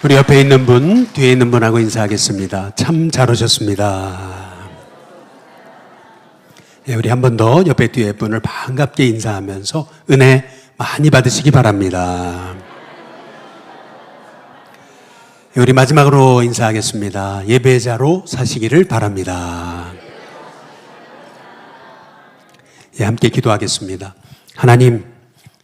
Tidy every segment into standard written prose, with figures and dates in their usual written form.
우리 옆에 있는 분, 뒤에 있는 분하고 인사하겠습니다. 참 잘 오셨습니다. 네, 우리 한 번 더 옆에 뒤에 분을 반갑게 인사하면서 은혜 많이 받으시기 바랍니다. 네, 우리 마지막으로 인사하겠습니다. 예배자로 사시기를 바랍니다. 네, 함께 기도하겠습니다. 하나님,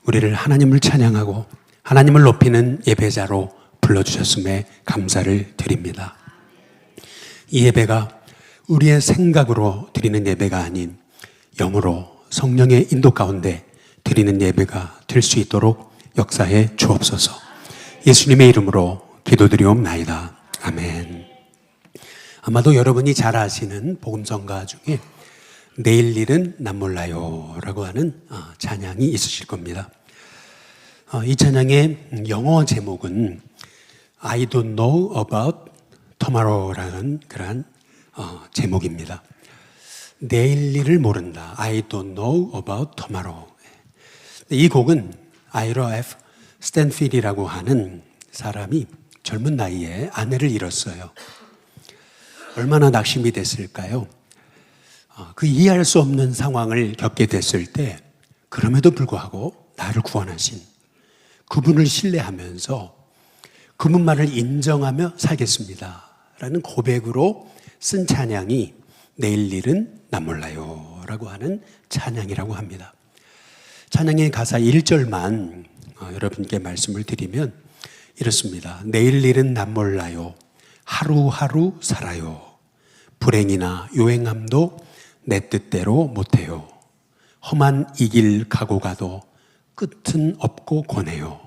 우리를 하나님을 찬양하고 하나님을 높이는 예배자로 불러주셨음에 감사를 드립니다. 이 예배가 우리의 생각으로 드리는 예배가 아닌 영으로 성령의 인도 가운데 드리는 예배가 될 수 있도록 역사해 주옵소서. 예수님의 이름으로 기도드리옵나이다. 아멘. 아마도 여러분이 잘 아시는 복음성가 중에 내일 일은 난 몰라요 라고 하는 찬양이 있으실 겁니다. 이 찬양의 영어 제목은 I don't know about tomorrow라는 그런 제목입니다. 내일 일을 모른다. I don't know about tomorrow. 이 곡은 아이라 F. 스탠필이라고 하는 사람이 젊은 나이에 아내를 잃었어요. 얼마나 낙심이 됐을까요? 그 이해할 수 없는 상황을 겪게 됐을 때 그럼에도 불구하고 나를 구원하신 그분을 신뢰하면서 그분 말을 인정하며 살겠습니다 라는 고백으로 쓴 찬양이 내일 일은 난 몰라요 라고 하는 찬양이라고 합니다. 찬양의 가사 1절만 여러분께 말씀을 드리면 이렇습니다. 내일 일은 난 몰라요. 하루하루 살아요. 불행이나 요행함도 내 뜻대로 못해요. 험한 이 길 가고 가도 끝은 없고 고네요.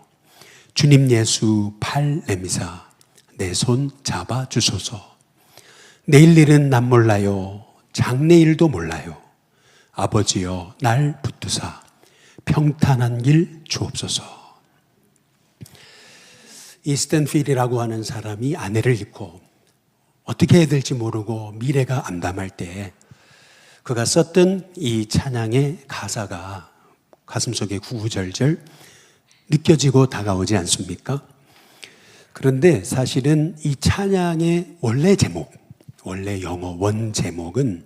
주님 예수 팔 내미사 내 손 잡아 주소서. 내일 일은 난 몰라요. 장래일도 몰라요. 아버지여 날 붙드사 평탄한 길 주옵소서. 이 스탠필이라고 하는 사람이 아내를 잃고 어떻게 해야 될지 모르고 미래가 암담할 때 그가 썼던 이 찬양의 가사가 가슴속에 구구절절 느껴지고 다가오지 않습니까? 그런데 사실은 이 찬양의 원래 제목, 원래 영어 원 제목은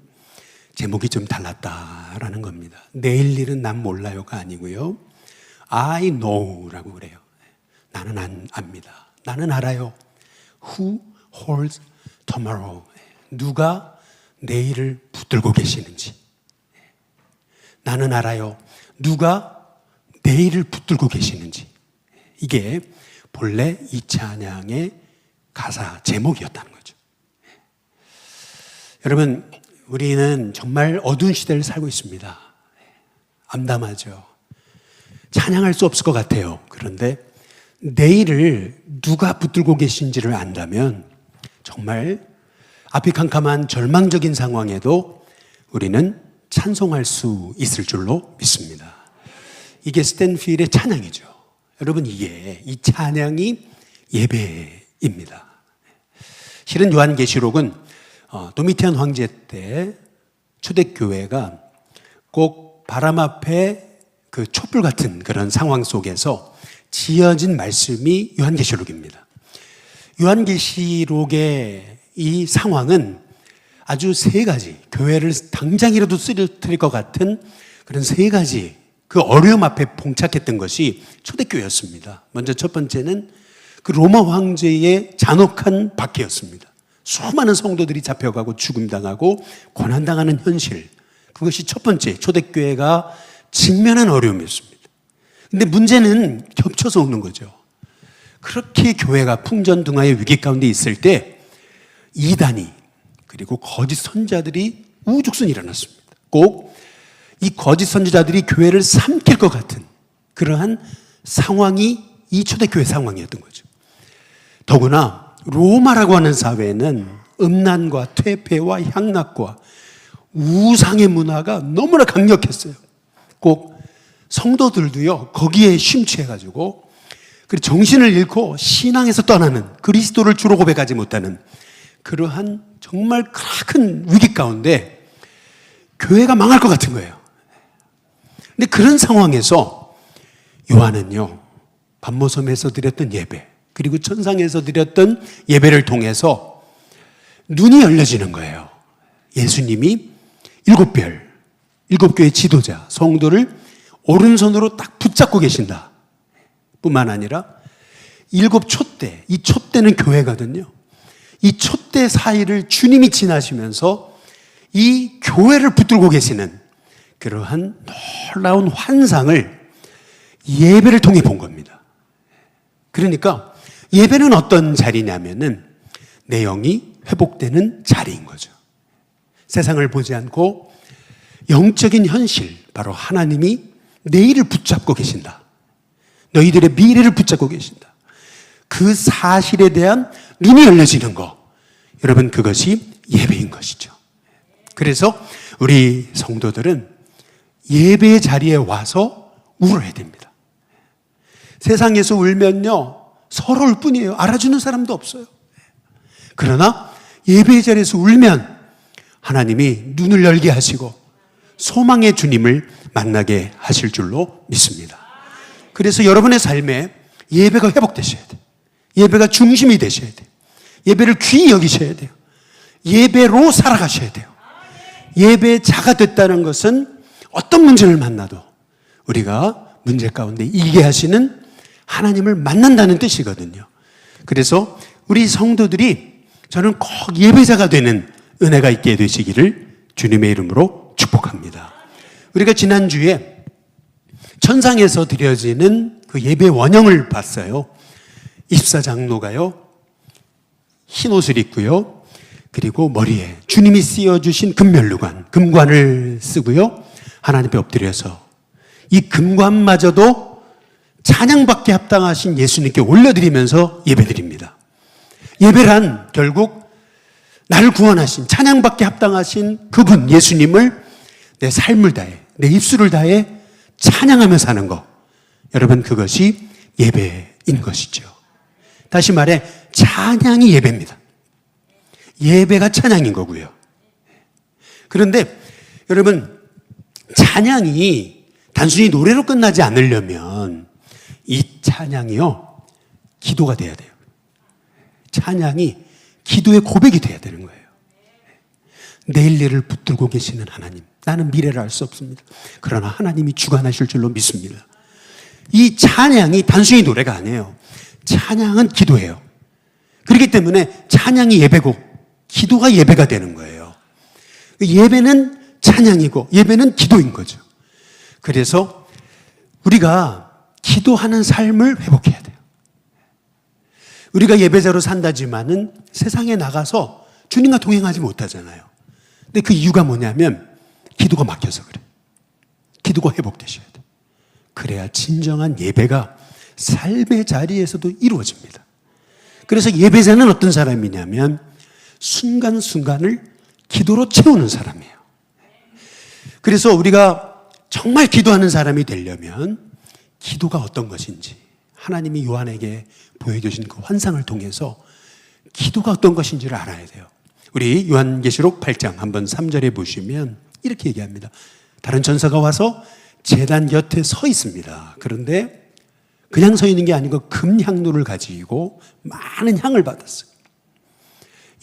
제목이 좀 달랐다라는 겁니다. 내일 일은 난 몰라요가 아니고요. I know라고 그래요. 나는 압니다. 나는 알아요. Who holds tomorrow? 누가 내일을 붙들고 계시는지. 나는 알아요. 누가 내일을 붙들고 계시는지. 이게 본래 이 찬양의 가사 제목이었다는 거죠. 여러분, 우리는 정말 어두운 시대를 살고 있습니다. 암담하죠. 찬양할 수 없을 것 같아요. 그런데 내일을 누가 붙들고 계신지를 안다면 정말 앞이 캄캄한 절망적인 상황에도 우리는 찬송할 수 있을 줄로 믿습니다. 이게 스탠필의 찬양이죠. 여러분, 이 찬양이 예배입니다. 실은 요한계시록은 도미티안 황제 때 초대교회가 꼭 바람 앞에 그 촛불 같은 그런 상황 속에서 지어진 말씀이 요한계시록입니다. 요한계시록의 이 상황은 아주 세 가지, 교회를 당장이라도 쓰러뜨릴 것 같은 그런 세 가지 그 어려움 앞에 봉착했던 것이 초대교회였습니다. 먼저 첫 번째는 그 로마 황제의 잔혹한 박해였습니다. 수많은 성도들이 잡혀가고 죽음당하고 고난당하는 현실, 그것이 첫 번째 초대교회가 직면한 어려움이었습니다. 근데 문제는 겹쳐서 오는 거죠. 그렇게 교회가 풍전등화의 위기 가운데 있을 때 이단이 그리고 거짓 선자들이 우죽순 일어났습니다. 꼭 이 거짓 선지자들이 교회를 삼킬 것 같은 그러한 상황이 이 초대교회 상황이었던 거죠. 더구나 로마라고 하는 사회는 음란과 퇴폐와 향락과 우상의 문화가 너무나 강력했어요. 꼭 성도들도요 거기에 심취해가지고 그리고 정신을 잃고 신앙에서 떠나는, 그리스도를 주로 고백하지 못하는 그러한 정말 큰 위기 가운데 교회가 망할 것 같은 거예요. 근데 그런 상황에서 요한은요, 반모섬에서 드렸던 예배, 그리고 천상에서 드렸던 예배를 통해서 눈이 열려지는 거예요. 예수님이 일곱 교회 지도자, 성도를 오른손으로 딱 붙잡고 계신다 뿐만 아니라 일곱 촛대, 이 촛대는 교회거든요. 이 촛대 사이를 주님이 지나시면서 이 교회를 붙들고 계시는 그러한 놀라운 환상을 예배를 통해 본 겁니다. 그러니까 예배는 어떤 자리냐면은 내 영이 회복되는 자리인 거죠. 세상을 보지 않고 영적인 현실, 바로 하나님이 내일을 붙잡고 계신다. 너희들의 미래를 붙잡고 계신다. 그 사실에 대한 눈이 열려지는 거. 여러분, 그것이 예배인 것이죠. 그래서 우리 성도들은 예배의 자리에 와서 울어야 됩니다. 세상에서 울면요, 서러울 뿐이에요. 알아주는 사람도 없어요. 그러나 예배의 자리에서 울면 하나님이 눈을 열게 하시고 소망의 주님을 만나게 하실 줄로 믿습니다. 그래서 여러분의 삶에 예배가 회복되셔야 돼요. 예배가 중심이 되셔야 돼요. 예배를 귀히 여기셔야 돼요. 예배로 살아가셔야 돼요. 예배자가 됐다는 것은 어떤 문제를 만나도 우리가 문제 가운데 이기게 하시는 하나님을 만난다는 뜻이거든요. 그래서 우리 성도들이 저는 꼭 예배자가 되는 은혜가 있게 되시기를 주님의 이름으로 축복합니다. 우리가 지난주에 천상에서 드려지는 그 예배 원형을 봤어요. 24장로가요, 흰 옷을 입고요, 그리고 머리에 주님이 씌워주신 금면류관, 금관을 쓰고요, 하나님 앞에 엎드려서 이 금관마저도 찬양받게 합당하신 예수님께 올려드리면서 예배드립니다. 예배란 결국 나를 구원하신, 찬양받게 합당하신 그분 예수님을 내 삶을 다해, 내 입술을 다해 찬양하며 사는 것. 여러분, 그것이 예배인 것이죠. 다시 말해 찬양이 예배입니다. 예배가 찬양인 거고요. 그런데 여러분, 찬양이 단순히 노래로 끝나지 않으려면 이 찬양이요, 기도가 돼야 돼요. 찬양이 기도의 고백이 돼야 되는 거예요. 내일 일을 붙들고 계시는 하나님, 나는 미래를 알 수 없습니다. 그러나 하나님이 주관하실 줄로 믿습니다. 이 찬양이 단순히 노래가 아니에요. 찬양은 기도예요. 그렇기 때문에 찬양이 예배고 기도가 예배가 되는 거예요. 예배는 찬양이고 예배는 기도인 거죠. 그래서 우리가 기도하는 삶을 회복해야 돼요. 우리가 예배자로 산다지만은 세상에 나가서 주님과 동행하지 못하잖아요. 근데 그 이유가 뭐냐면 기도가 막혀서 그래요. 기도가 회복되셔야 돼요. 그래야 진정한 예배가 삶의 자리에서도 이루어집니다. 그래서 예배자는 어떤 사람이냐면 순간순간을 기도로 채우는 사람이에요. 그래서 우리가 정말 기도하는 사람이 되려면 기도가 어떤 것인지 하나님이 요한에게 보여주신 그 환상을 통해서 기도가 어떤 것인지를 알아야 돼요. 우리 요한계시록 8장 한번 3절에 보시면 이렇게 얘기합니다. 다른 전사가 와서 제단 곁에 서 있습니다. 그런데 그냥 서 있는 게 아니고 금향로를 가지고 많은 향을 받았어요.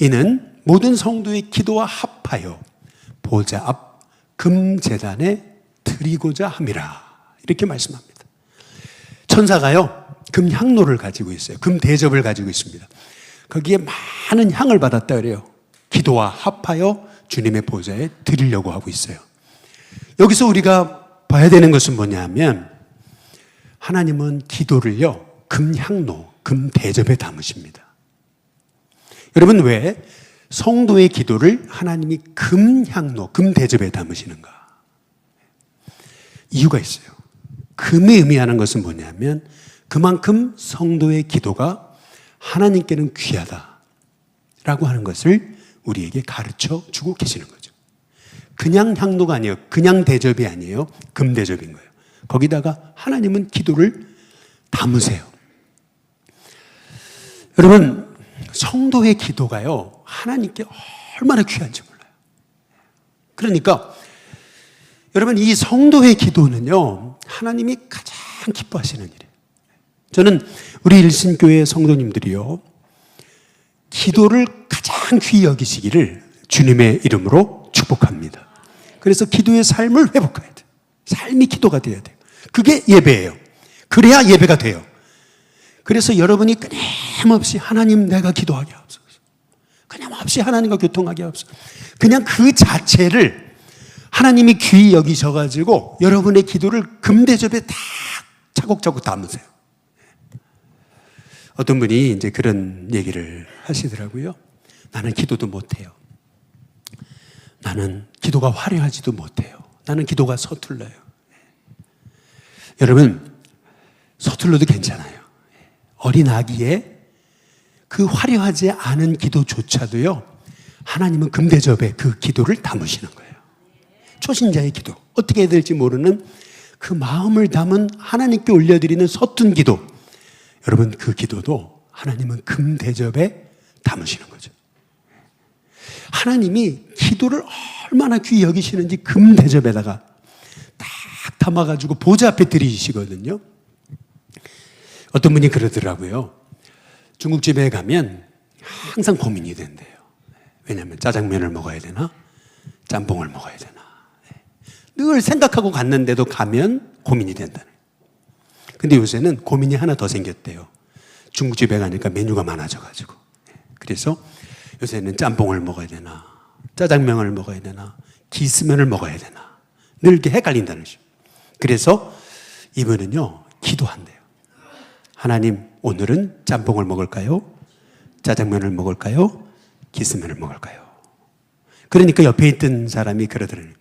이는 모든 성도의 기도와 합하여 보좌 앞 금제단에 드리고자 함이라, 이렇게 말씀합니다. 천사가요, 금향로를 가지고 있어요. 금대접을 가지고 있습니다. 거기에 많은 향을 받았다 그래요. 기도와 합하여 주님의 보좌에 드리려고 하고 있어요. 여기서 우리가 봐야 되는 것은 뭐냐면 하나님은 기도를요, 금향로, 금대접에 담으십니다. 여러분, 왜 성도의 기도를 하나님이 금향로, 금대접에 담으시는가? 이유가 있어요. 금이 의미하는 것은 뭐냐면 그만큼 성도의 기도가 하나님께는 귀하다라고 하는 것을 우리에게 가르쳐 주고 계시는 거죠. 그냥 향로가 아니에요. 그냥 대접이 아니에요. 금대접인 거예요. 거기다가 하나님은 기도를 담으세요. 여러분, 성도의 기도가요, 하나님께 얼마나 귀한지 몰라요. 그러니까 여러분, 이 성도의 기도는요, 하나님이 가장 기뻐하시는 일이에요. 저는 우리 일신교회 성도님들이요, 기도를 가장 귀히 여기시기를 주님의 이름으로 축복합니다. 그래서 기도의 삶을 회복해야 돼요. 삶이 기도가 돼야 돼요. 그게 예배예요. 그래야 예배가 돼요. 그래서 여러분이 끊임없이 하나님 내가 기도하게 하옵소서. 끊임없이 하나님과 교통하게 하옵소서. 그냥 그 자체를 하나님이 귀히 여기셔가지고 여러분의 기도를 금대접에 다 차곡차곡 담으세요. 어떤 분이 이제 그런 얘기를 하시더라고요. 나는 기도도 못해요. 나는 기도가 화려하지도 못해요. 나는 기도가 서툴러요. 여러분, 서툴러도 괜찮아요. 어린 아기의 그 화려하지 않은 기도조차도요, 하나님은 금대접에 그 기도를 담으시는 거예요. 초신자의 기도, 어떻게 해야 될지 모르는 그 마음을 담은 하나님께 올려드리는 서툰 기도, 여러분 그 기도도 하나님은 금대접에 담으시는 거죠. 하나님이 기도를 얼마나 귀히 여기시는지 금대접에다가 딱 담아가지고 보좌 앞에 들이시거든요. 어떤 분이 그러더라고요. 중국집에 가면 항상 고민이 된대요. 왜냐하면 짜장면을 먹어야 되나? 짬뽕을 먹어야 되나? 늘 생각하고 갔는데도 가면 고민이 된다는. 근데 요새는 고민이 하나 더 생겼대요. 중국집에 가니까 메뉴가 많아져가지고. 그래서 요새는 짬뽕을 먹어야 되나? 짜장면을 먹어야 되나? 기스면을 먹어야 되나? 늘 이렇게 헷갈린다는 거죠. 그래서 이분은요, 기도한대요. 하나님, 오늘은 짬뽕을 먹을까요? 짜장면을 먹을까요? 기스면을 먹을까요? 그러니까 옆에 있던 사람이 그러더라고요.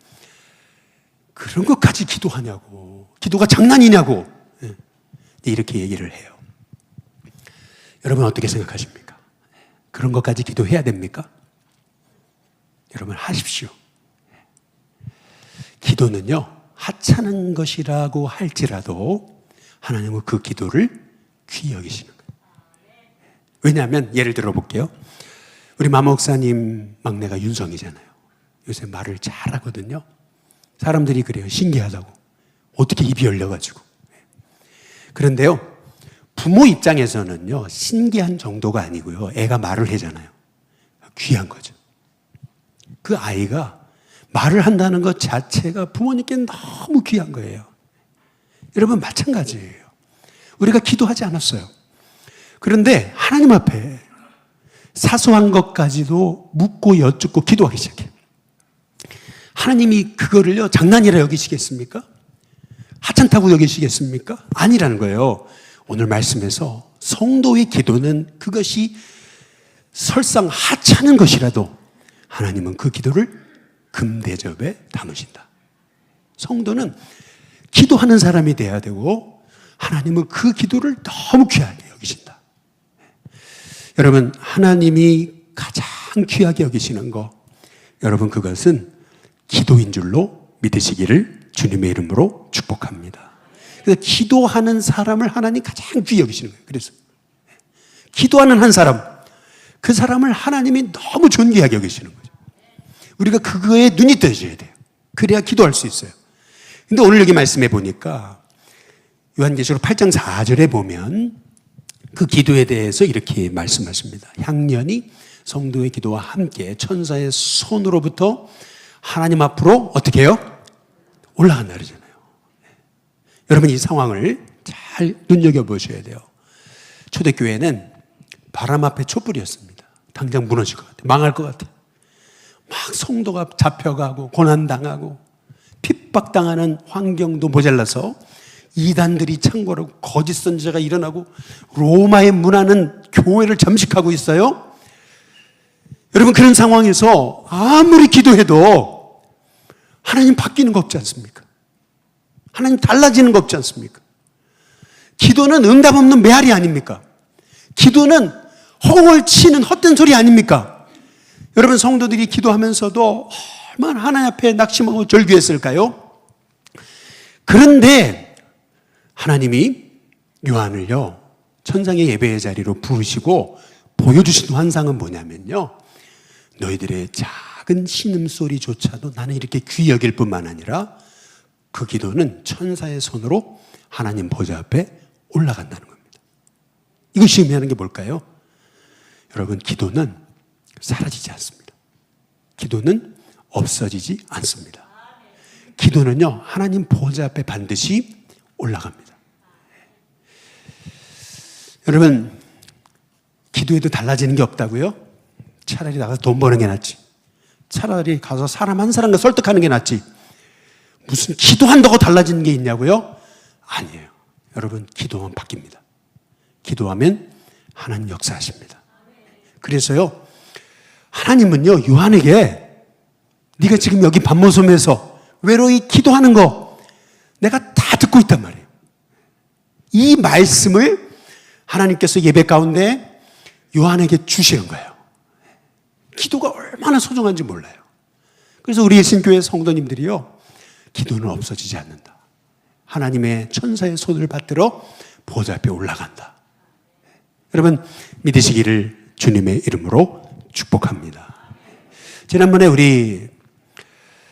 그런 것까지 기도하냐고. 기도가 장난이냐고. 이렇게 얘기를 해요. 여러분 어떻게 생각하십니까? 그런 것까지 기도해야 됩니까? 여러분 하십시오. 기도는요, 하찮은 것이라고 할지라도 하나님은 그 기도를 귀히 여기시는 거예요. 왜냐하면 예를 들어 볼게요. 우리 마목사님 막내가 윤성이잖아요. 요새 말을 잘하거든요. 사람들이 그래요. 신기하다고. 어떻게 입이 열려가지고. 그런데요, 부모 입장에서는요, 신기한 정도가 아니고요, 애가 말을 하잖아요. 귀한 거죠. 그 아이가 말을 한다는 것 자체가 부모님께 너무 귀한 거예요. 여러분 마찬가지예요. 우리가 기도하지 않았어요. 그런데 하나님 앞에 사소한 것까지도 묻고 여쭙고 기도하기 시작해요. 하나님이 그거를요, 장난이라 여기시겠습니까? 하찮다고 여기시겠습니까? 아니라는 거예요. 오늘 말씀에서 성도의 기도는 그것이 설상 하찮은 것이라도 하나님은 그 기도를 금대접에 담으신다. 성도는 기도하는 사람이 돼야 되고 하나님은 그 기도를 너무 귀하게 여기신다. 여러분, 하나님이 가장 귀하게 여기시는 거, 여러분 그것은 기도인 줄로 믿으시기를 주님의 이름으로 축복합니다. 그래서 기도하는 사람을 하나님 가장 귀히 여기시는 거예요. 그래서 기도하는 한 사람, 그 사람을 하나님이 너무 존귀하게 여기시는 거죠. 우리가 그거에 눈이 떠져야 돼요. 그래야 기도할 수 있어요. 근데 오늘 여기 말씀해 보니까 요한계시록 8장 4절에 보면 그 기도에 대해서 이렇게 말씀하십니다. 향년이 성도의 기도와 함께 천사의 손으로부터 하나님 앞으로 어떻게 해요? 올라간다 그러잖아요. 여러분 이 상황을 잘 눈여겨보셔야 돼요. 초대교회는 바람 앞에 촛불이었습니다. 당장 무너질 것 같아요. 망할 것 같아요. 막 성도가 잡혀가고 고난당하고 핍박당하는 환경도 모자라서 이단들이 창궐하고 거짓 선지자가 일어나고 로마의 문화는 교회를 잠식하고 있어요. 여러분 그런 상황에서 아무리 기도해도 하나님 바뀌는 거 없지 않습니까? 하나님 달라지는 거 없지 않습니까? 기도는 응답 없는 메아리 아닙니까? 기도는 허공을 치는 헛된 소리 아닙니까? 여러분 성도들이 기도하면서도 얼마나 하나님 앞에 낙심하고 절규했을까요? 그런데 하나님이 요한을요 천상의 예배의 자리로 부르시고 보여주신 환상은 뭐냐면요, 너희들의 작은 신음소리조차도 나는 이렇게 귀히 여길 뿐만 아니라 그 기도는 천사의 손으로 하나님 보좌 앞에 올라간다는 겁니다. 이것이 의미하는 게 뭘까요? 여러분, 기도는 사라지지 않습니다. 기도는 없어지지 않습니다. 기도는요, 하나님 보좌 앞에 반드시 올라갑니다. 여러분, 기도해도 달라지는 게 없다고요? 차라리 나가서 돈 버는 게 낫지. 차라리 가서 사람 한 사람과 설득하는 게 낫지. 무슨 기도한다고 달라지는 게 있냐고요? 아니에요. 여러분, 기도하면 바뀝니다. 기도하면 하나님 역사하십니다. 그래서요, 하나님은요, 요한에게 네가 지금 여기 밤모섬에서 외로이 기도하는 거 내가 다 듣고 있단 말이에요. 이 말씀을 하나님께서 예배 가운데 요한에게 주시는 거예요. 기도가 얼마나 소중한지 몰라요. 그래서 우리 일신교회 성도님들이요, 기도는 없어지지 않는다. 하나님의 천사의 손을 받들어 보좌 앞에 올라간다. 여러분, 믿으시기를 주님의 이름으로 축복합니다. 지난번에 우리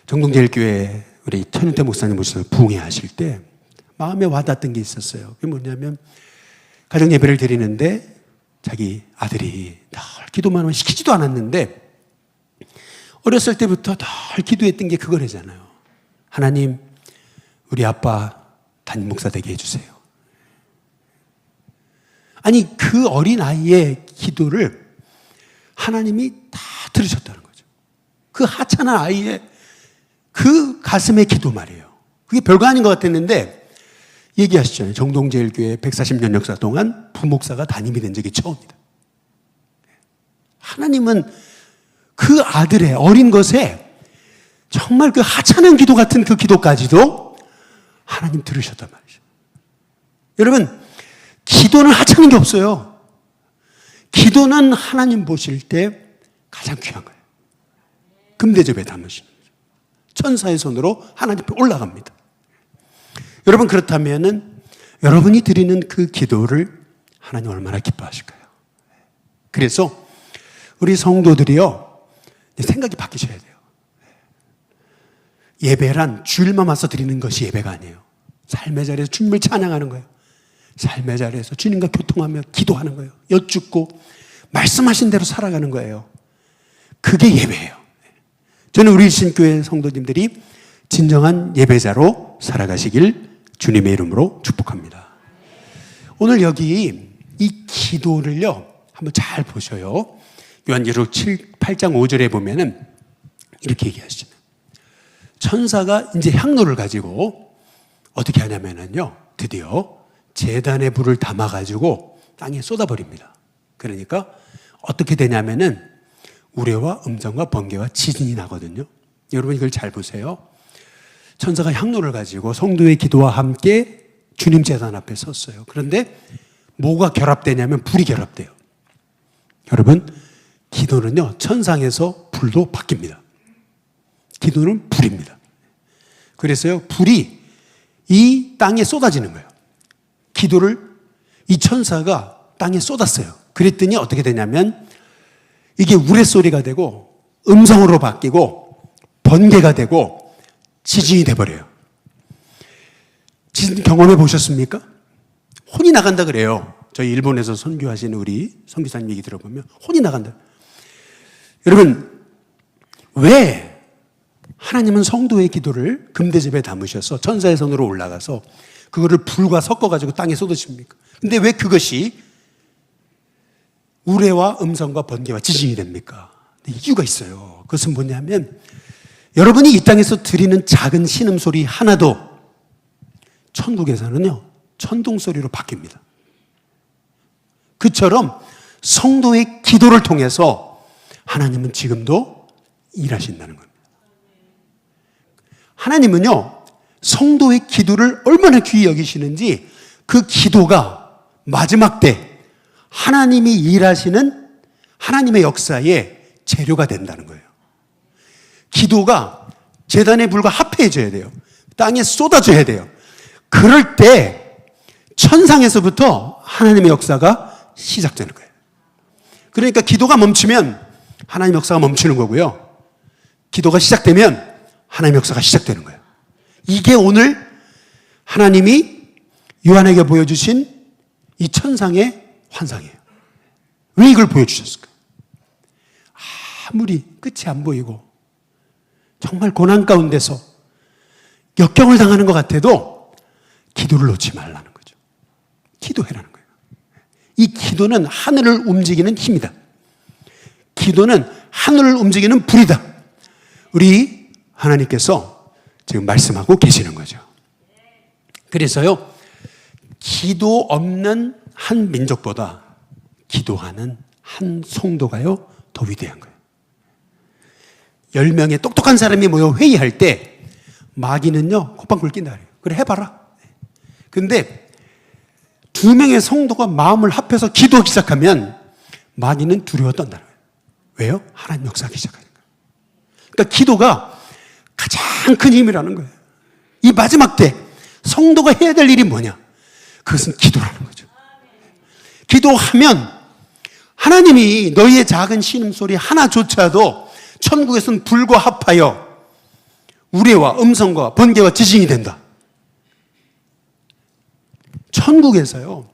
정동제일교회 우리 천윤태 목사님 모셔서 부흥회하실 때 마음에 와닿았던 게 있었어요. 그게 뭐냐면 가정 예배를 드리는데 자기 아들이 늘 기도만 하면 시키지도 않았는데 어렸을 때부터 늘 기도했던 게 그거래잖아요. 하나님, 우리 아빠 담임 목사 되게 해주세요. 아니, 그 어린 아이의 기도를 하나님이 다 들으셨다는 거죠. 그 하찮은 아이의 그 가슴의 기도 말이에요. 그게 별거 아닌 것 같았는데 얘기하시잖아요. 정동제일교회 140년 역사 동안 부목사가 담임이 된 적이 처음이다. 하나님은 그 아들의 어린 것에 정말 그 하찮은 기도 같은 그 기도까지도 하나님 들으셨단 말이죠. 여러분, 기도는 하찮은 게 없어요. 기도는 하나님 보실 때 가장 귀한 거예요. 금대접에 담으시는 거죠. 천사의 손으로 하나님 앞에 올라갑니다. 여러분, 그렇다면은 여러분이 드리는 그 기도를 하나님 얼마나 기뻐하실까요? 그래서 우리 성도들이요, 생각이 바뀌셔야 돼요. 예배란 주일만 와서 드리는 것이 예배가 아니에요. 삶의 자리에서 주님을 찬양하는 거예요. 삶의 자리에서 주님과 교통하며 기도하는 거예요. 여쭙고 말씀하신 대로 살아가는 거예요. 그게 예배예요. 저는 우리 신교회 성도님들이 진정한 예배자로 살아가시길 주님의 이름으로 축복합니다. 오늘 여기 이 기도를요, 한번 잘 보셔요. 요한계시록 8장 5절에 보면은 이렇게 얘기하시잖아요. 천사가 이제 향로를 가지고 어떻게 하냐면요, 드디어 제단의 불을 담아가지고 땅에 쏟아버립니다. 그러니까 어떻게 되냐면은 우레와 음성과 번개와 지진이 나거든요. 여러분, 이걸 잘 보세요. 천사가 향로를 가지고 성도의 기도와 함께 주님 제단 앞에 섰어요. 그런데 뭐가 결합되냐면 불이 결합돼요. 여러분, 기도는요, 천상에서 불로 바뀝니다. 기도는 불입니다. 그래서요, 불이 이 땅에 쏟아지는 거예요. 기도를 이 천사가 땅에 쏟았어요. 그랬더니 어떻게 되냐면 이게 우레소리가 되고 음성으로 바뀌고 번개가 되고 지진이 돼버려요. 지진 경험해 보셨습니까? 혼이 나간다 그래요. 저희 일본에서 선교하시는 우리 선교사님 얘기 들어보면 혼이 나간다. 여러분, 왜 하나님은 성도의 기도를 금대접에 담으셔서 천사의 손으로 올라가서 그거를 불과 섞어가지고 땅에 쏟으십니까? 근데 왜 그것이 우레와 음성과 번개와 지진이 됩니까? 이유가 있어요. 그것은 뭐냐면 여러분이 이 땅에서 드리는 작은 신음소리 하나도 천국에서는요, 천둥소리로 바뀝니다. 그처럼 성도의 기도를 통해서 하나님은 지금도 일하신다는 겁니다. 하나님은요, 성도의 기도를 얼마나 귀히 여기시는지 그 기도가 마지막 때 하나님이 일하시는 하나님의 역사의 재료가 된다는 거예요. 기도가 제단의 불과 합해져야 돼요. 땅에 쏟아져야 돼요. 그럴 때 천상에서부터 하나님의 역사가 시작되는 거예요. 그러니까 기도가 멈추면 하나님의 역사가 멈추는 거고요. 기도가 시작되면 하나님의 역사가 시작되는 거예요. 이게 오늘 하나님이 요한에게 보여주신 이 천상의 환상이에요. 왜 이걸 보여주셨을까요? 아무리 끝이 안 보이고 정말 고난 가운데서 역경을 당하는 것 같아도 기도를 놓지 말라는 거죠. 기도해라는 거예요. 이 기도는 하늘을 움직이는 힘이다. 기도는 하늘을 움직이는 불이다. 우리 하나님께서 지금 말씀하고 계시는 거죠. 그래서요, 기도 없는 한 민족보다 기도하는 한 성도가요, 더 위대한 거예요. 10명의 똑똑한 사람이 모여 회의할 때 마귀는요, 콧방울 낀다 그래요. 그래, 해봐라. 근데 2명의 성도가 마음을 합해서 기도하기 시작하면 마귀는 두려워 떤다는 거예요. 왜요? 하나님 역사하기 시작하니까. 그러니까 기도가 가장 큰 힘이라는 거예요. 이 마지막 때 성도가 해야 될 일이 뭐냐? 그것은 기도라는 거죠. 기도하면 하나님이 너희의 작은 신음소리 하나조차도 천국에서는 불과 합하여 우레와 음성과 번개와 지진이 된다. 천국에서요,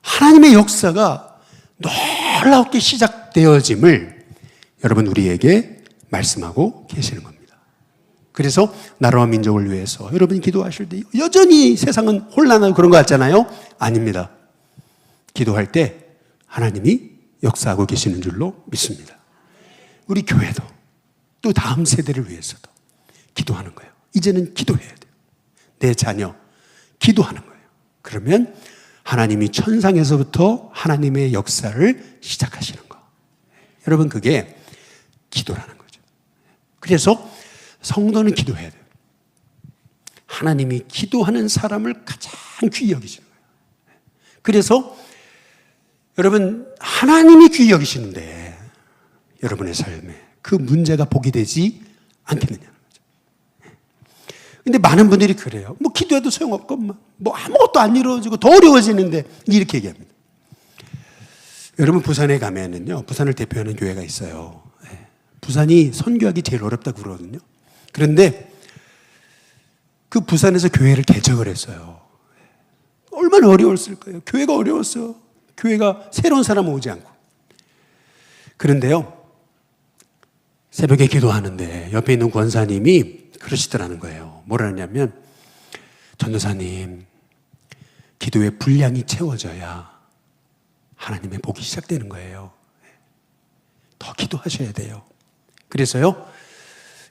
하나님의 역사가 놀랍게 시작되어짐을 여러분 우리에게 말씀하고 계시는 겁니다. 그래서 나라와 민족을 위해서 여러분이 기도하실 때 여전히 세상은 혼란하고 그런 것 같잖아요. 아닙니다. 기도할 때 하나님이 역사하고 계시는 줄로 믿습니다. 우리 교회도 또 다음 세대를 위해서도 기도하는 거예요. 이제는 기도해야 돼요. 내 자녀 기도하는 거예요. 그러면 하나님이 천상에서부터 하나님의 역사를 시작하시는 거. 여러분, 그게 기도라는 거죠. 그래서 성도는 기도해야 돼요. 하나님이 기도하는 사람을 가장 귀히 여기시는 거예요. 그래서 여러분, 하나님이 귀히 여기시는데 여러분의 삶에 그 문제가 복이 되지 않겠느냐는 거죠. 근데 많은 분들이 그래요. 뭐 기도해도 소용없고 뭐 아무것도 안 이루어지고 더 어려워지는데 이렇게 얘기합니다. 여러분, 부산에 가면은요, 부산을 대표하는 교회가 있어요. 부산이 선교하기 제일 어렵다고 그러거든요. 그런데 그 부산에서 교회를 개척을 했어요. 얼마나 어려웠을까요? 교회가 어려웠어요. 교회가 새로운 사람 오지 않고. 그런데요, 새벽에 기도하는데 옆에 있는 권사님이 그러시더라는 거예요. 뭐라 하냐면, 전도사님, 기도의 분량이 채워져야 하나님의 복이 시작되는 거예요. 더 기도하셔야 돼요. 그래서요,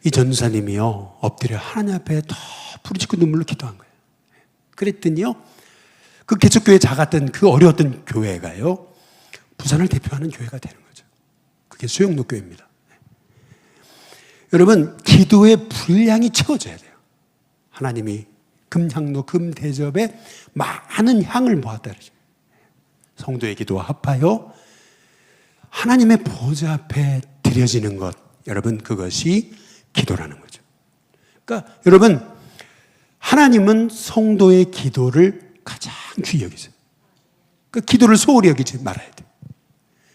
이 전도사님이요, 엎드려 하나님 앞에 더 부르짖고 눈물로 기도한 거예요. 그랬더니요, 그 개척교회 작았던 그 어려웠던 교회가요, 부산을 대표하는 교회가 되는 거죠. 그게 수영로교회입니다. 여러분, 기도의 분량이 채워져야 돼요. 하나님이 금향로, 금대접에 많은 향을 모았다 그러죠. 성도의 기도와 합하여 하나님의 보좌 앞에 드려지는 것, 여러분, 그것이 기도라는 거죠. 그러니까 여러분, 하나님은 성도의 기도를 가장 귀히 여기세요. 그 기도를 소홀히 여기지 말아야 돼요.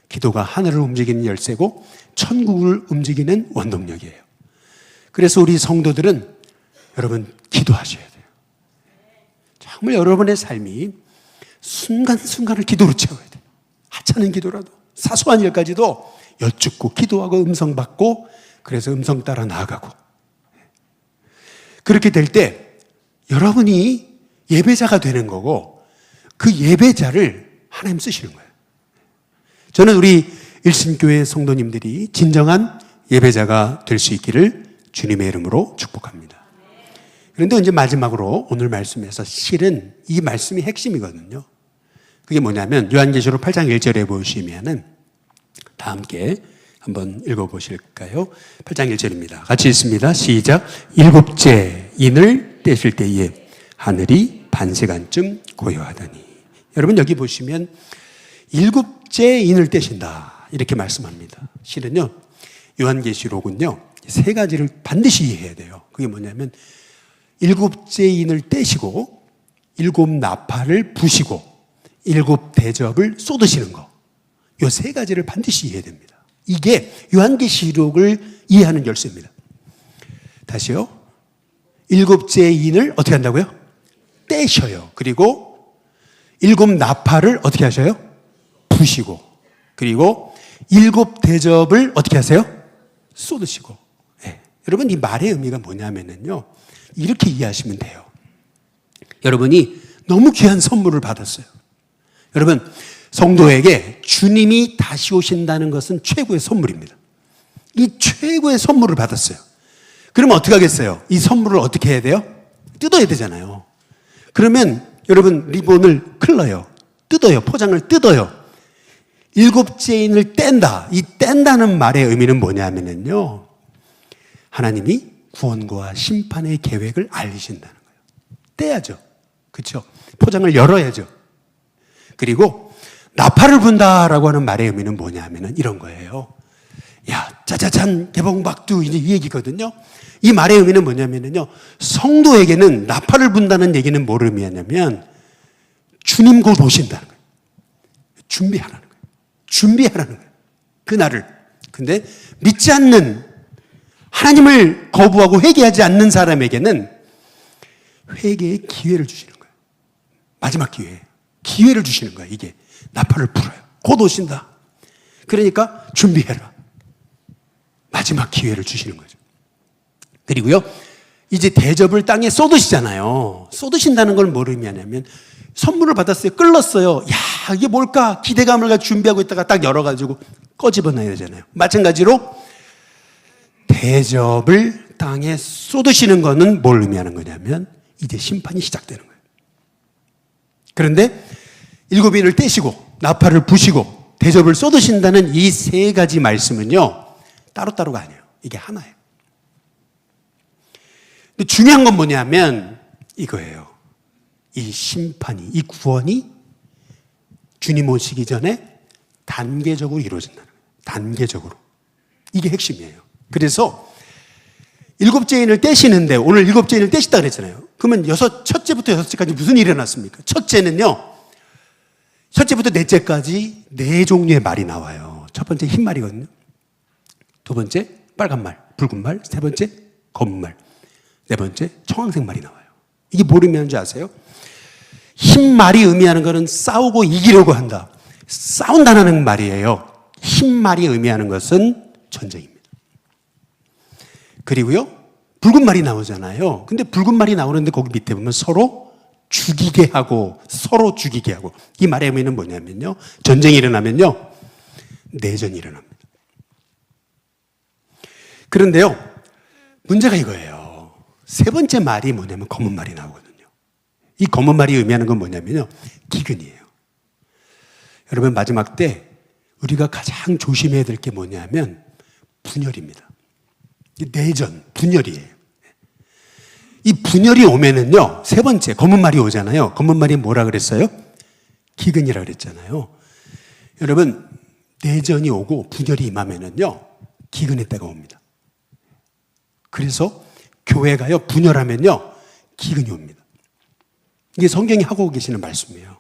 기도가 하늘을 움직이는 열쇠고 천국을 움직이는 원동력이에요. 그래서 우리 성도들은 여러분, 기도하셔야 돼요. 정말 여러분의 삶이 순간순간을 기도로 채워야 돼요. 하찮은 기도라도, 사소한 일까지도 여쭙고 기도하고 음성 받고, 그래서 음성 따라 나아가고. 그렇게 될 때 여러분이 예배자가 되는 거고, 그 예배자를 하나님 쓰시는 거예요. 저는 우리 일신교회 성도님들이 진정한 예배자가 될 수 있기를 주님의 이름으로 축복합니다. 그런데 이제 마지막으로 오늘 말씀에서 실은 이 말씀이 핵심이거든요. 그게 뭐냐면 요한계시록 8장 1절에 보시면은 다 함께 한번 읽어보실까요? 8장 1절입니다. 같이 읽습니다. 시작. 7째 인을 떼실 때에 하늘이 반시간쯤 고요하더니. 여러분, 여기 보시면 7째 인을 떼신다 이렇게 말씀합니다. 실은요, 요한계시록은요, 3가지를 반드시 이해해야 돼요. 그게 뭐냐면 7째 인을 떼시고 7 나팔을 부시고 7 대접을 쏟으시는 거, 이 3가지를 반드시 이해해야 됩니다. 이게 요한계시록을 이해하는 열쇠입니다. 다시요. 7째 인을 어떻게 한다고요? 떼셔요. 그리고 7 나팔을 어떻게 하셔요? 부시고, 그리고 7대접을 어떻게 하세요? 쏟으시고. 네. 여러분, 이 말의 의미가 뭐냐면요, 이렇게 이해하시면 돼요. 여러분이 너무 귀한 선물을 받았어요. 여러분, 성도에게 주님이 다시 오신다는 것은 최고의 선물입니다. 이 최고의 선물을 받았어요. 그러면 어떻게 하겠어요? 이 선물을 어떻게 해야 돼요? 뜯어야 되잖아요. 그러면 여러분, 리본을 클러요. 뜯어요. 포장을 뜯어요. 7째인을 뗀다. 이 뗀다는 말의 의미는 뭐냐면요, 하나님이 구원과 심판의 계획을 알리신다는 거예요. 떼야죠. 그렇죠? 포장을 열어야죠. 그리고 나팔을 분다라고 하는 말의 의미는 뭐냐면은 이런 거예요. 야, 짜자잔 개봉박두, 이제 이 얘기거든요. 이 말의 의미는 뭐냐면요, 성도에게는 나팔을 분다는 얘기는 뭘 의미하냐면 주님 곧 오신다는 거예요. 준비하라는 거예요. 준비하라는 거예요. 그날을. 근데 믿지 않는, 하나님을 거부하고 회개하지 않는 사람에게는 회개의 기회를 주시는 거예요. 마지막 기회를 주시는 거예요. 이게 나팔을 불어요. 곧 오신다. 그러니까 준비해라. 마지막 기회를 주시는 거죠. 그리고요, 이제 대접을 땅에 쏟으시잖아요. 쏟으신다는 걸 뭘 의미하냐면, 선물을 받았어요. 끌렀어요. 야, 이게 뭘까? 기대감을 가지고 준비하고 있다가 딱 열어가지고 꺼집어놔야 되잖아요. 마찬가지로 대접을 땅에 쏟으시는 거는 뭘 의미하는 거냐면 이제 심판이 시작되는 거예요. 그런데 7인을 떼시고 나팔을 부시고 대접을 쏟으신다는 이 세 가지 말씀은요, 따로따로가 아니에요. 이게 하나예요. 근데 중요한 건 뭐냐면 이거예요. 이 심판이, 이 구원이 주님 오시기 전에 단계적으로 이루어진다는 거예요. 단계적으로. 이게 핵심이에요. 그래서 7째인을 떼시는데, 오늘 7째인을 떼시다 그랬잖아요. 그러면 첫째부터 6째까지 무슨 일이 일어났습니까? 첫째는요, 첫째부터 넷째까지 4종류의 말이 나와요. 첫 번째 흰 말이거든요. 두 번째 빨간 말, 붉은 말, 세 번째 검은 말, 네 번째 청황색 말이 나와요. 이게 뭘 의미하는 줄 아세요? 흰 말이 의미하는 것은 싸우고 이기려고 한다. 싸운다는 말이에요. 흰 말이 의미하는 것은 전쟁입니다. 그리고요, 붉은 말이 나오잖아요. 근데 붉은 말이 나오는데 거기 밑에 보면 서로 죽이게 하고, 서로 죽이게 하고. 이 말의 의미는 뭐냐면요, 전쟁이 일어나면요, 내전이 일어납니다. 그런데요, 문제가 이거예요. 세 번째 말이 뭐냐면 검은 말이 나오거든요. 이 검은 말이 의미하는 건 뭐냐면요, 기근이에요. 여러분, 마지막 때 우리가 가장 조심해야 될 게 뭐냐면 분열입니다. 내전, 분열이에요. 이 분열이 오면은요, 세 번째 검은 말이 오잖아요. 검은 말이 뭐라 그랬어요? 기근이라 그랬잖아요. 여러분, 내전이 오고 분열이 임하면은요, 기근의 때가 옵니다. 그래서 교회가요, 분열하면요, 기근이 옵니다. 이게 성경이 하고 계시는 말씀이에요.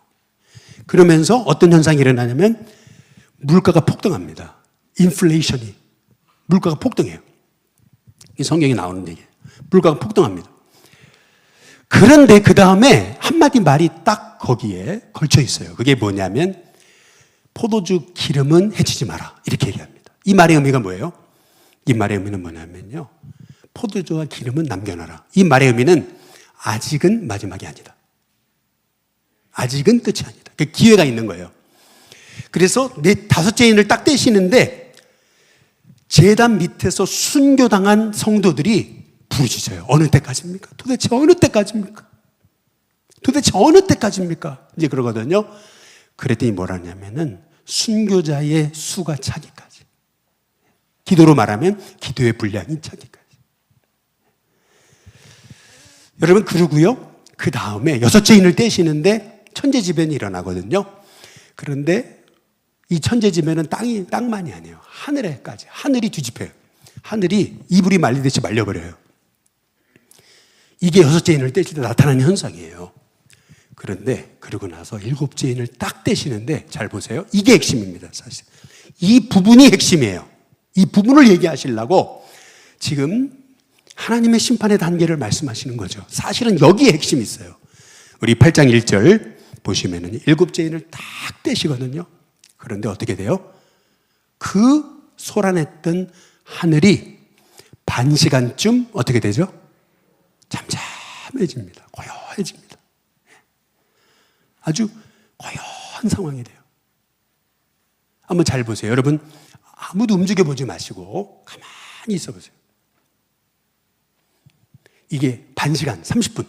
그러면서 어떤 현상이 일어나냐면 물가가 폭등합니다. 인플레이션이. 물가가 폭등해요. 이 성경에 나오는 얘기예요. 물가가 폭등합니다. 그런데 그 다음에 한마디 말이 딱 거기에 걸쳐 있어요. 그게 뭐냐면 포도주 기름은 해치지 마라. 이렇게 얘기합니다. 이 말의 의미가 뭐예요? 이 말의 의미는 뭐냐면요, 포도주와 기름은 남겨놔라. 이 말의 의미는 아직은 마지막이 아니다. 아직은 끝이 아니다. 그 기회가 있는 거예요. 그래서 5째인을 딱 떼시는데 제단 밑에서 순교당한 성도들이 부르짖어요. 어느 때까지입니까? 도대체 어느 때까지입니까? 도대체 어느 때까지입니까? 이제 그러거든요. 그랬더니 뭐라냐면은 순교자의 수가 차기까지. 기도로 말하면 기도의 분량이 차기까지. 여러분, 그러고요, 그 다음에 6째인을 떼시는데 천재지변이 일어나거든요. 그런데 이 천재지변은 땅만이 아니에요. 하늘에까지. 하늘이 뒤집혀요. 하늘이 이불이 말리듯이 말려버려요. 이게 6째인을 떼실 때 나타나는 현상이에요. 그런데 그러고 나서 7째인을 딱 떼시는데 잘 보세요. 이게 핵심입니다, 사실. 이 부분이 핵심이에요. 이 부분을 얘기하시려고 지금 하나님의 심판의 단계를 말씀하시는 거죠. 사실은 여기에 핵심이 있어요. 우리 8장 1절 보시면은 7째인을 딱 떼시거든요. 그런데 어떻게 돼요? 그 솟아냈던 하늘이 반 시간쯤 어떻게 되죠? 잠잠해집니다. 고요해집니다. 아주 고요한 상황이 돼요. 한번 잘 보세요. 여러분, 아무도 움직여보지 마시고 가만히 있어 보세요. 이게 반 시간, 30분.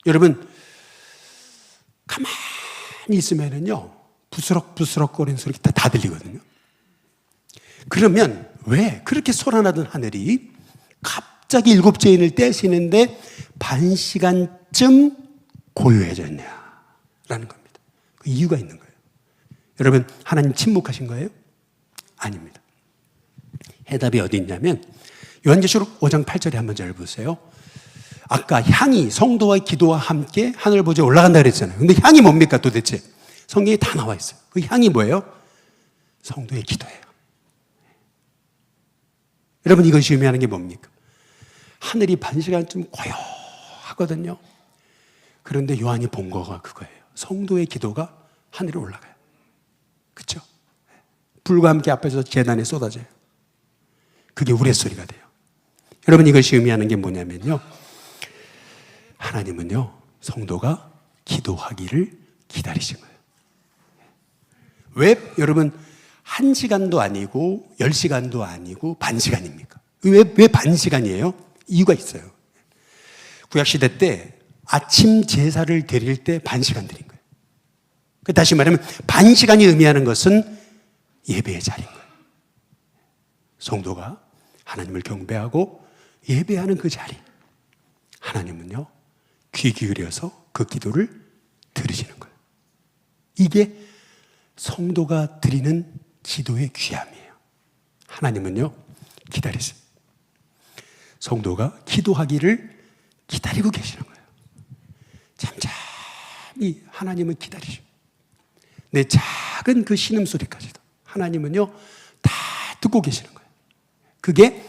여러분, 가만히 있으면은요, 부스럭부스럭거리는 소리가 다 들리거든요. 그러면 왜 그렇게 솟아나던 하늘이 갑자기 일곱째인을 떼시는데 반 시간쯤 고요해졌냐라는 겁니다. 그 이유가 있는 거예요. 여러분, 하나님 침묵하신 거예요? 아닙니다. 해답이 어디 있냐면 요한계시록 5장 8절에 한번 잘 보세요. 아까 향이 성도와 기도와 함께 하늘 보좌에 올라간다 그랬잖아요. 근데 향이 뭡니까 도대체? 성경에 다 나와 있어요. 그 향이 뭐예요? 성도의 기도예요. 여러분, 이것이 의미하는 게 뭡니까? 하늘이 반 시간쯤 고요하거든요. 그런데 요한이 본 거가 그거예요. 성도의 기도가 하늘에 올라가요. 그렇죠? 불과 함께 앞에서 제단에 쏟아져요. 그게 우레소리가 돼요. 여러분, 이것이 의미하는 게 뭐냐면요, 하나님은요 성도가 기도하기를 기다리신 거예요. 왜 여러분 1시간도 아니고 10시간도 아니고 반 시간입니까? 왜 반 시간이에요? 이유가 있어요. 구약시대 때 아침 제사를 드릴 때 반 시간 드린 거예요. 다시 말하면 반 시간이 의미하는 것은 예배의 자리인 거예요. 성도가 하나님을 경배하고 예배하는 그 자리, 하나님은요 귀 기울여서 그 기도를 들으시는 거예요. 이게 성도가 드리는 기도의 귀함이에요. 하나님은요 기다리세요. 성도가 기도하기를 기다리고 계시는 거예요. 잠잠히 하나님은 기다리셔. 내 작은 그 신음소리까지도 하나님은요 다 듣고 계시는 거예요. 그게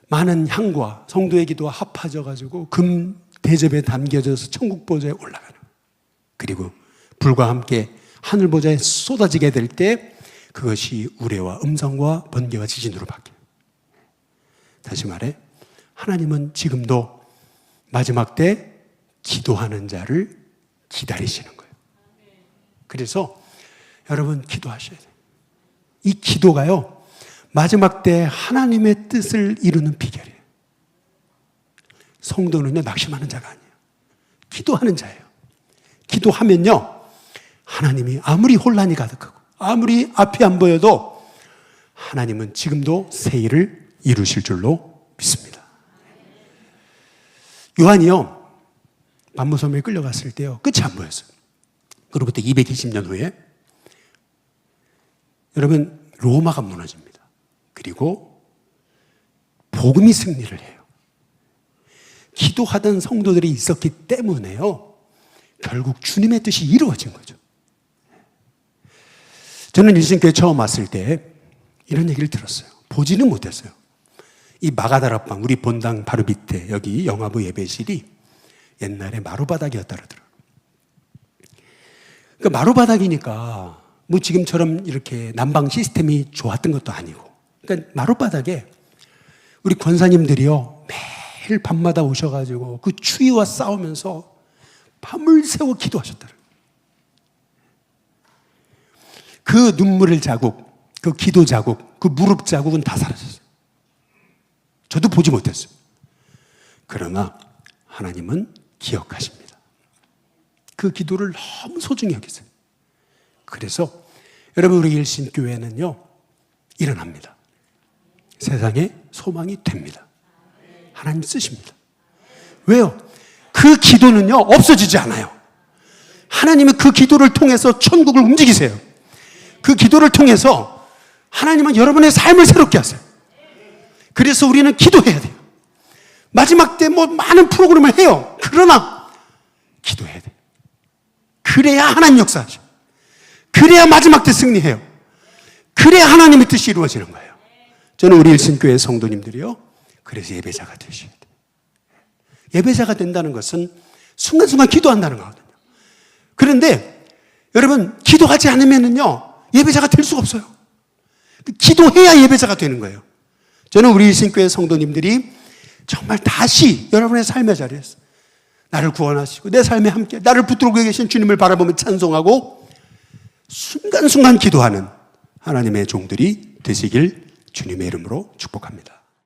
많은 향과 성도의 기도와 합하져 가지고 금 대접에 담겨져서 천국 보좌에 올라가는 거예요. 그리고 불과 함께 하늘 보좌에 쏟아지게 될 때 그것이 우레와 음성과 번개와 지진으로 바뀌어요. 다시 말해 하나님은 지금도 마지막 때 기도하는 자를 기다리시는 거예요. 그래서 여러분 기도하셔야 돼요. 이 기도가요 마지막 때 하나님의 뜻을 이루는 비결이에요. 성도는요 낙심하는 자가 아니에요. 기도하는 자예요. 기도하면요 하나님이 아무리 혼란이 가득하고 아무리 앞이 안 보여도 하나님은 지금도 새 일을 이루실 줄로 믿습니다. 요한이요 만무섬에 끌려갔을 때요 끝이 안 보였어요. 그로부터 220년 후에 여러분 로마가 무너집니다. 그리고 복음이 승리를 해요. 기도하던 성도들이 있었기 때문에요 결국 주님의 뜻이 이루어진 거죠. 저는 일신교회 처음 왔을 때 이런 얘기를 들었어요. 보지는 못했어요. 이 마가다락방 우리 본당 바로 밑에 여기 영화부 예배실이 옛날에 마루바닥이었다 그러더라고요. 그러니까 마루바닥이니까 뭐 지금처럼 이렇게 난방 시스템이 좋았던 것도 아니고 그러니까 마루바닥에 우리 권사님들이요 매일 밤마다 오셔가지고 그 추위와 싸우면서 밤을 새워 기도하셨더라고요. 그 눈물의 자국, 그 기도 자국, 그 무릎 자국은 다 사라졌어요. 저도 보지 못했어요. 그러나 하나님은 기억하십니다. 그 기도를 너무 소중히 여기세요. 그래서 여러분 우리 일신교회는요 일어납니다. 세상에 소망이 됩니다. 하나님 쓰십니다. 왜요? 그 기도는요 없어지지 않아요. 하나님은 그 기도를 통해서 천국을 움직이세요. 그 기도를 통해서 하나님은 여러분의 삶을 새롭게 하세요. 그래서 우리는 기도해야 돼요. 마지막 때 뭐 많은 프로그램을 해요. 그러나 기도해야 돼요. 그래야 하나님 역사하셔. 그래야 마지막 때 승리해요. 그래야 하나님의 뜻이 이루어지는 거예요. 저는 우리 일신교회 성도님들이요 그래서 예배자가 되셔야 돼요. 예배자가 된다는 것은 순간순간 기도한다는 거거든요. 그런데 여러분 기도하지 않으면은요 예배자가 될 수가 없어요. 기도해야 예배자가 되는 거예요. 저는 우리 신교회 성도님들이 정말 다시 여러분의 삶의 자리에서 나를 구원하시고 내 삶에 함께 나를 붙들고 계신 주님을 바라보며 찬송하고 순간순간 기도하는 하나님의 종들이 되시길 주님의 이름으로 축복합니다.